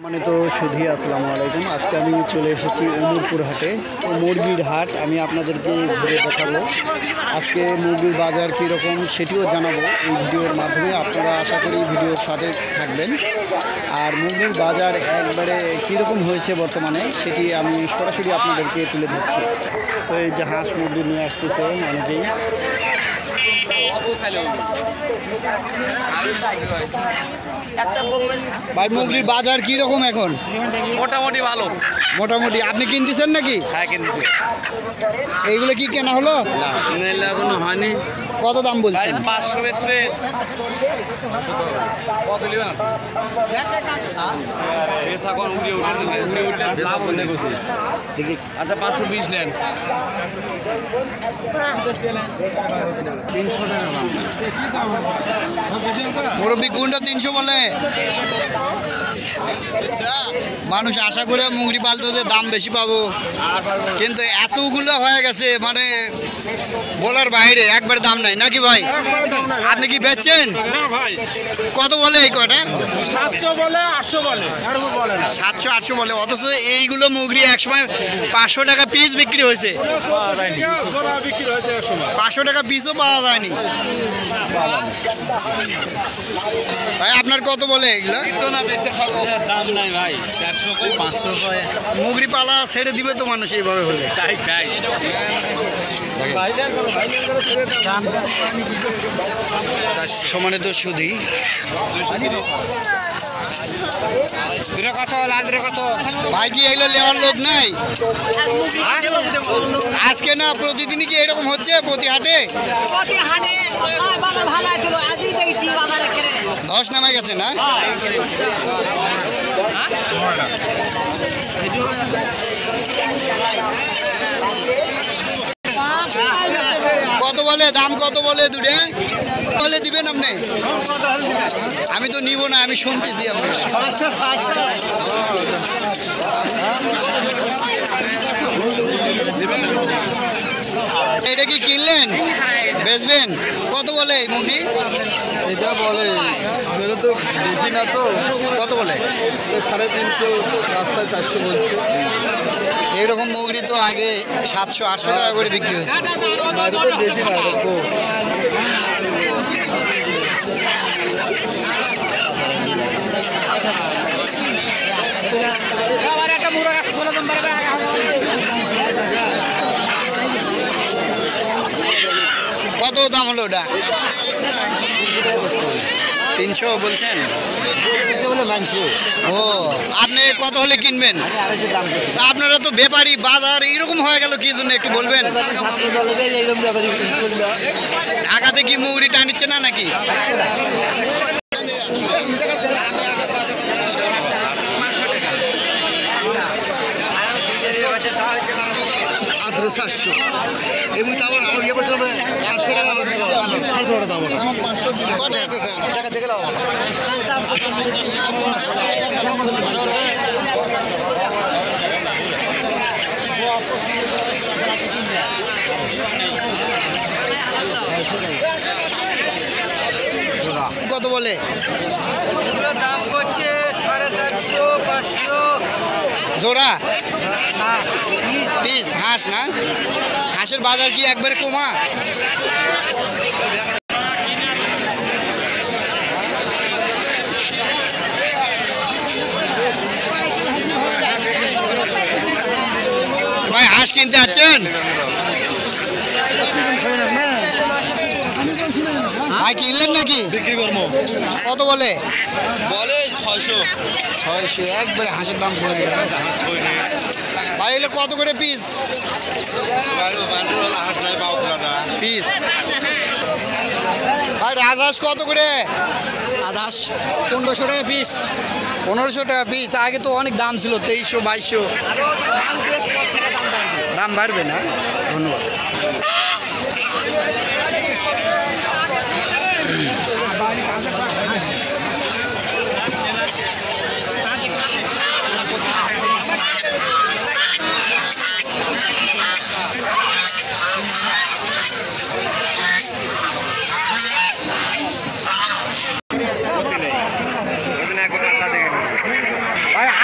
মানে তো সুধী আসসালামু আলাইকুম। আজকে আমি চলে এসেছি উমরপুর হাটে। তো মুরগির হাট আমি আপনাদেরকে ঘুরে দেখাবো। আজকে মুরগির বাজার কীরকম সেটিও জানাবো এই ভিডিওর মাধ্যমে। আপনারা আশা করি ভিডিওর সাথে থাকবেন। আর মুরগির বাজার একবারে কীরকম হয়েছে বর্তমানে সেটি আমি সরাসরি আপনাদেরকে তুলে ধরছি। তো এই যে হাঁস মুরগি নিয়ে আসতেছে অনেকেই। ভাই মুরগির বাজার কি রকম এখন? মোটামুটি ভালো। মোটামুটি আপনি কিনতেছেন নাকি? হ্যাঁ কিনতেছি। এইগুলো কি কেনা হলো? না এখনো হয়নি। কত দাম বলছেন? 500 বেচবে। কত নেবেন? বেচা কোন উড়ে উঠলে লাভ হয়ে গেছে। আচ্ছা 520 নেন। 300 টাকা দাম। মুরব্বি কোনটা 300 বলে? মানুষ আশা করে মুরগি পালতে হলে দাম বেশি পাবো, কিন্তু এতগুলো হয়ে গেছে মানে বলার বাইরে, একবার দাম নাই নাকি ভাই? আপনি কি বেচছেন? না ভাই। কত বলে এই কটা? 700 বলে, 800 বলে, আর বলে না। 700 800 বলে, অথচ এইগুলো মুরগি একসময় 500 টাকা পিস বিক্রি হয়েছে। 500 টাকা পিসও পাওয়া যায়নি ভাই। আপনার কত বলে এগুলো? দাম নাই ভাই, 400 কই 500 কই। মুরগি পালা ছেড়ে দিবে তো মানুষ এইভাবে হলে। তাই সম্মানিত সুধী, কত লালরে কত ভাই? কি এগুলো নেওয়ার লোক নাই আজকে? না প্রতিদিনই কি এরকম হচ্ছে? প্রতি হাটে ধস নামে গেছে না? কত বলে দাম? কত বলে দুটো বলে দিবেন আপনি? আমি তো নিব না, আমি শুনতেছি আপনার। এটা কি কিনলেন বেচবেন? কত বলে এই মুরগি? এটা বলে এটা তো বেশি না তো। কত বলে? 350, রাস্তায় 400 বলছে। এইরকম মুরগি তো আগে 700 800 টাকা করে বিক্রি হয়েছে। না এটা তো বেশি না, এটা তো কত দাম হলো ওটা? 300 বলছেন? ও, আপনি কত হলে কিনবেন? আপনারা তো ব্যাপারী, বাজার এইরকম হয়ে গেল কি জন্য একটু বলবেন? ঢাকাতে কি মুরগি টানিচ্ছে না নাকি? আদ্রে 400 এবং তারপর আমার ইয়ে করতে হবে 800 টাকা, 800 টাকা দাম। কত দিতেছেন? টাকা দেখে নাও। কত বলে? দাম করছে 450 500 জোড়া পিস হাঁস না? হাঁসের বাজার কি একবারে কমা? ভাই হাঁস কিনতে যাচ্ছেন? ভাই কিনলেন নাকি? বিক্রি করবো। কত বলে? বলে 600 একবারে হাঁসের দাম করে দিলেন ভাই। এগুলো কত করে পিস? পিস ভাই রাজহাঁস কত করে? রাজহাঁস 1500 টাকা পিস। 1500 টাকা পিস। আগে তো অনেক দাম ছিল, 2300 2200। দাম বাড়বে না? ধন্যবাদ।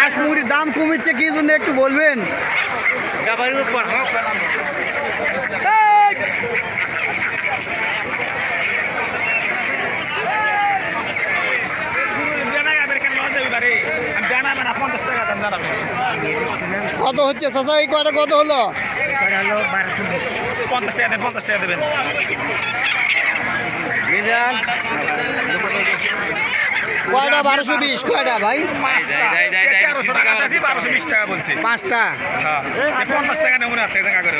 হাঁস মুরগির দাম কমেছে কি জন্য একটু বলবেন? কত হচ্ছে চাচা এই কয়টা কত হলো? 50 টাকা দেন, 50 টাকা দেবেন। কয়টা 1220 কয়টা ভাই? 1220 টাকা বলছি। 5টা। হ্যাঁ 50 টাকা নেব না টাকা করে।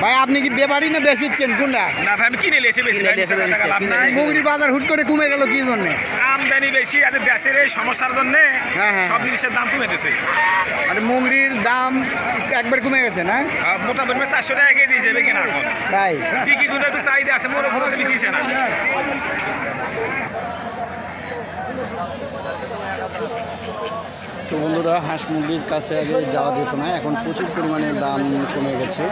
ভাই আপনি কি ব্যাপারী না বেচিচ্ছেন কোনটা? না ভাই আমি কিনে নিয়েছি বেশি টাকা লাভ নাই। মুগরির বাজার হুট করে কমে গেল কি জন্য? আমদানি বেশি আর দেশের এই সমস্যার জন্য হ্যাঁ। সব জিনিসের দাম কমে গেছে। মানে মুগরির দাম একবার কমে গেছে না? মোটামুটি 400 টাকা কেজি হিসেবে কেনা এখন। তাই কি গুলো একটু চাহিদা আছে মোর উপরে তো দিতেছে না। তো বন্ধুরা হাঁস মুরগির কাছে আগে যাওয়া যেত না, এখন প্রচুর পরিমাণে দাম কমে গেছে।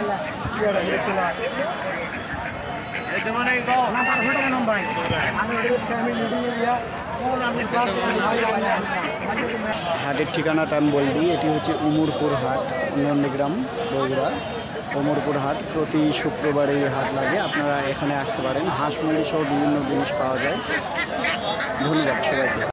হাটের ঠিকানাটা আমি বলে দিই, এটি হচ্ছে উমরপুর হাট, নন্দীগ্রাম, বগুড়া। উমরপুর হাট প্রতি শুক্রবারে এই হাট লাগে, আপনারা এখানে আসতে পারেন। হাঁস মুরগি সহ বিভিন্ন জিনিস পাওয়া যায়। ধন্যবাদ সবাইকে।